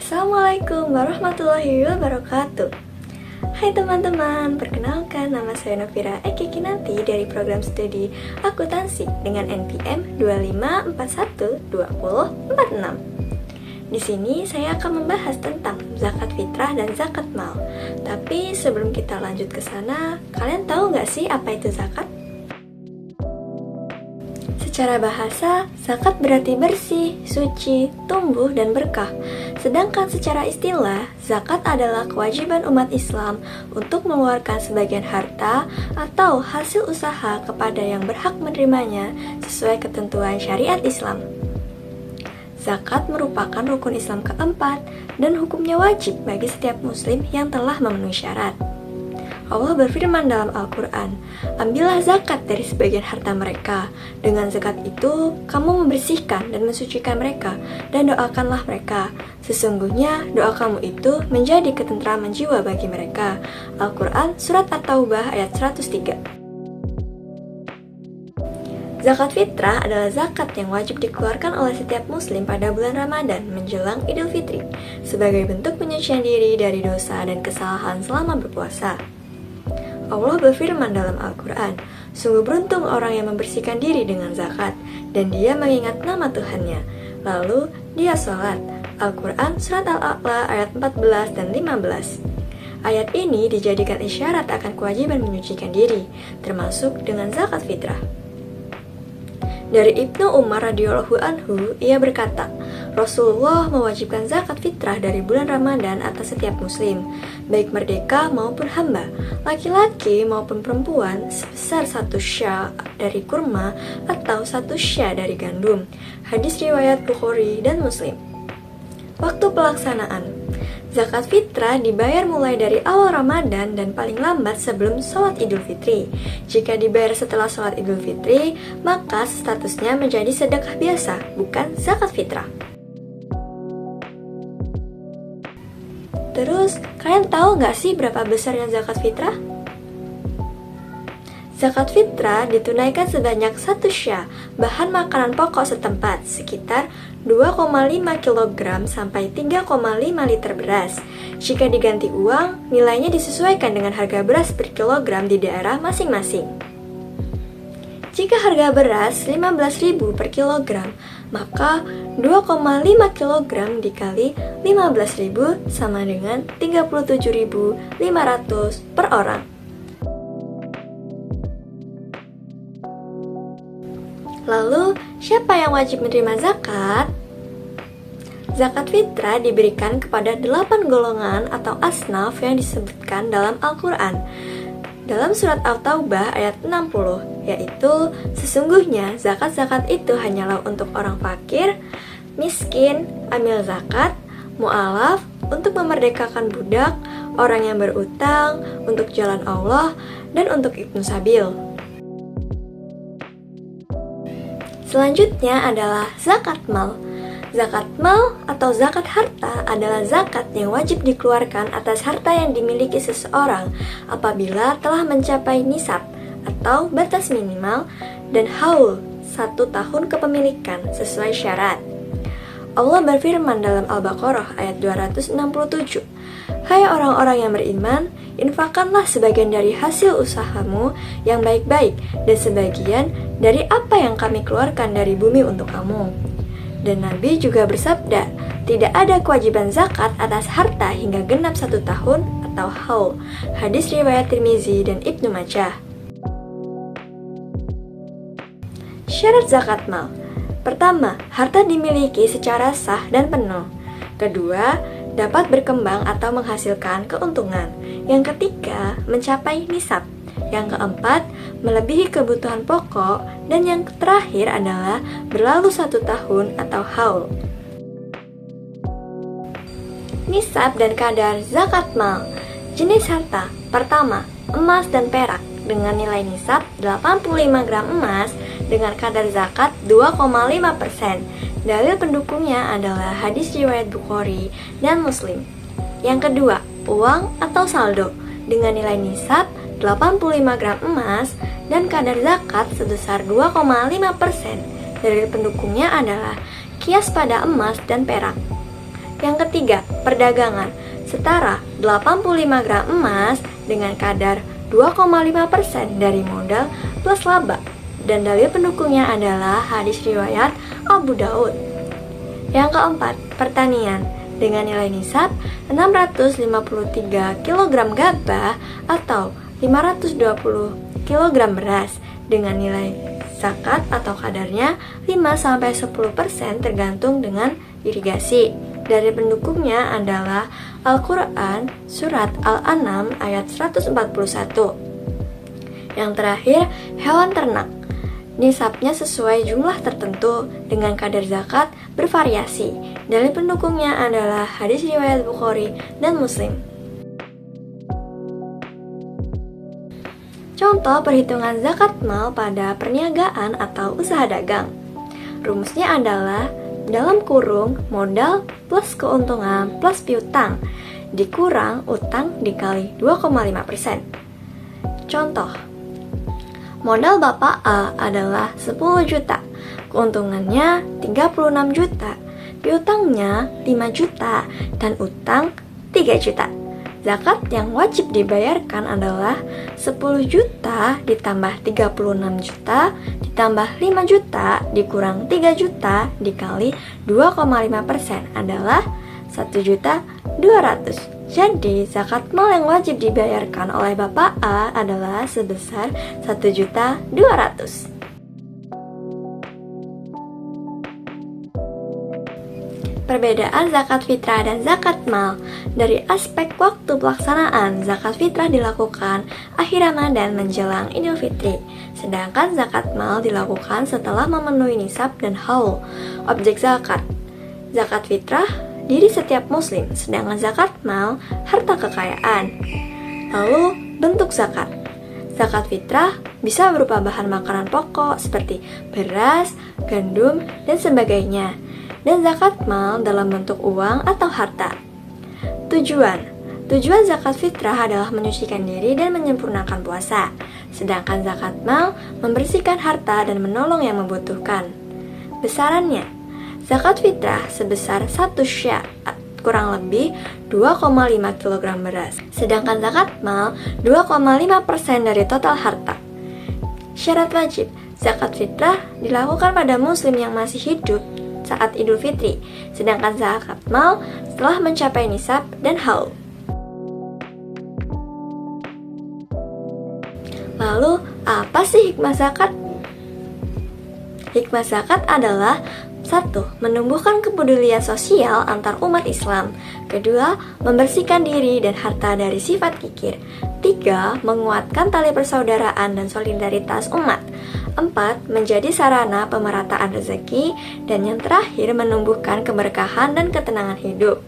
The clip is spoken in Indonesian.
Assalamualaikum warahmatullahi wabarakatuh. Hai teman-teman, perkenalkan nama saya Novira Eki Kinanti dari program studi akuntansi dengan NPM 25412046. Di sini saya akan membahas tentang zakat fitrah dan zakat mal. Tapi sebelum kita lanjut ke sana, kalian tahu nggak sih apa itu zakat? Secara bahasa, zakat berarti bersih, suci, tumbuh, dan berkah. Sedangkan secara istilah, zakat adalah kewajiban umat Islam untuk mengeluarkan sebagian harta atau hasil usaha kepada yang berhak menerimanya sesuai ketentuan syariat Islam. Zakat merupakan rukun Islam keempat dan hukumnya wajib bagi setiap muslim yang telah memenuhi syarat. Allah berfirman dalam Al-Quran, "Ambillah zakat dari sebagian harta mereka. Dengan zakat itu, kamu membersihkan dan mensucikan mereka, dan doakanlah mereka. Sesungguhnya doa kamu itu menjadi ketentraman jiwa bagi mereka." Al-Quran Surat At-Taubah ayat 103. Zakat fitrah adalah zakat yang wajib dikeluarkan oleh setiap muslim pada bulan Ramadan menjelang Idul Fitri, sebagai bentuk penyucian diri dari dosa dan kesalahan selama berpuasa. Allah berfirman dalam Al-Quran, "Sungguh beruntung orang yang membersihkan diri dengan zakat, dan dia mengingat nama Tuhannya. Lalu dia sholat." Al-Quran Surat Al-A'la ayat 14 dan 15. Ayat ini dijadikan isyarat akan kewajiban menyucikan diri, termasuk dengan zakat fitrah. Dari Ibnu Umar radhiyallahu anhu, ia berkata, Rasulullah mewajibkan zakat fitrah dari bulan Ramadan atas setiap muslim, baik merdeka maupun hamba, laki-laki maupun perempuan, sebesar 1 sya dari kurma atau 1 sya dari gandum. Hadis riwayat Bukhari dan Muslim. Waktu pelaksanaan zakat fitrah dibayar mulai dari awal Ramadan dan paling lambat sebelum sholat Idul Fitri. Jika dibayar setelah sholat Idul Fitri, maka statusnya menjadi sedekah biasa, bukan zakat fitrah. Terus, kalian tahu nggak sih berapa besarnya zakat fitrah? Zakat fitrah ditunaikan sebanyak 1 sya, bahan makanan pokok setempat, sekitar 2,5 kg sampai 3,5 liter beras. Jika diganti uang, nilainya disesuaikan dengan harga beras per kilogram di daerah masing-masing. Jika harga beras 15.000 per kilogram, maka 2,5 kg dikali 15.000 sama dengan 37.500 per orang. Lalu, siapa yang wajib menerima zakat? Zakat fitrah diberikan kepada 8 golongan atau asnaf yang disebutkan dalam Al-Quran. Dalam surat At-Taubah ayat 60, yaitu, sesungguhnya zakat-zakat itu hanyalah untuk orang fakir, miskin, amil zakat, mu'alaf, untuk memerdekakan budak, orang yang berutang, untuk jalan Allah, dan untuk ibnu sabil. Selanjutnya adalah zakat mal. Zakat mal atau zakat harta adalah zakat yang wajib dikeluarkan atas harta yang dimiliki seseorang apabila telah mencapai nisab atau batas minimal dan haul 1 tahun kepemilikan sesuai syarat. Allah berfirman dalam Al-Baqarah ayat 267, "Hai orang-orang yang beriman, infakkanlah sebagian dari hasil usahamu yang baik-baik dan sebagian dari apa yang kami keluarkan dari bumi untuk kamu." Dan Nabi juga bersabda, "Tidak ada kewajiban zakat atas harta hingga genap 1 tahun atau haul." Hadis riwayat Tirmizi dan Ibnu Majah. Syarat zakat mal. Pertama, harta dimiliki secara sah dan penuh. Kedua, dapat berkembang atau menghasilkan keuntungan. Yang ketiga, mencapai nisab. Yang keempat, melebihi kebutuhan pokok. Dan yang terakhir adalah berlalu 1 tahun atau haul. Nisab dan kadar zakat mal. Jenis harta. Pertama, emas dan perak dengan nilai nisab 85 gram emas dengan kadar zakat 2,5%. Dalil pendukungnya adalah hadis riwayat Bukhari dan Muslim. Yang kedua, uang atau saldo dengan nilai nisab 85 gram emas dan kadar zakat sebesar 2,5%. Dalil pendukungnya adalah kias pada emas dan perak. Yang ketiga, perdagangan. Setara 85 gram emas dengan kadar 2,5% dari modal plus laba. Dan dalil pendukungnya adalah hadis riwayat Abu Daud. Yang keempat, pertanian. Dengan nilai nisab 653 kg gabah atau 520 kg beras dengan nilai zakat atau kadarnya 5-10% tergantung dengan irigasi. Dari pendukungnya adalah Al-Quran Surat Al-An'am ayat 141. Yang terakhir, hewan ternak. Nisabnya sesuai jumlah tertentu dengan kadar zakat bervariasi. Dari pendukungnya adalah hadis riwayat Bukhari dan Muslim. Contoh perhitungan zakat mal pada perniagaan atau usaha dagang. Rumusnya adalah dalam kurung modal plus keuntungan plus piutang dikurang utang dikali 2,5%. Contoh, modal Bapak A adalah 10 juta, keuntungannya 36 juta, piutangnya 5 juta, dan utang 3 juta. Zakat yang wajib dibayarkan adalah 10 juta ditambah 36 juta ditambah 5 juta dikurang 3 juta dikali 2,5% adalah 1.200.000. Jadi, zakat mal yang wajib dibayarkan oleh Bapak A adalah sebesar 1.200.000. Perbedaan zakat fitrah dan zakat mal. Dari aspek waktu pelaksanaan, zakat fitrah dilakukan akhir Ramadan menjelang Idul Fitri, sedangkan zakat mal dilakukan setelah memenuhi nisab dan haul. Objek zakat. Zakat fitrah diri setiap muslim, sedangkan zakat mal harta kekayaan. Lalu, bentuk zakat. Zakat fitrah bisa berupa bahan makanan pokok seperti beras, gandum, dan sebagainya. Dan zakat mal dalam bentuk uang atau harta. Tujuan zakat fitrah adalah menyucikan diri dan menyempurnakan puasa. Sedangkan zakat mal membersihkan harta dan menolong yang membutuhkan. Besarannya, zakat fitrah sebesar 1 sya' kurang lebih 2,5 kg beras. Sedangkan zakat mal 2,5% dari total harta. Syarat wajib, zakat fitrah dilakukan pada muslim yang masih hidup saat Idul Fitri, sedangkan zakat mal setelah mencapai nisab dan haul. Lalu, apa sih hikmah zakat? Hikmah zakat adalah 1. Menumbuhkan kepedulian sosial antar umat Islam. 2. Membersihkan diri dan harta dari sifat kikir. 3. Menguatkan tali persaudaraan dan solidaritas umat. 4. Menjadi sarana pemerataan rezeki. Dan yang terakhir, menumbuhkan keberkahan dan ketenangan hidup.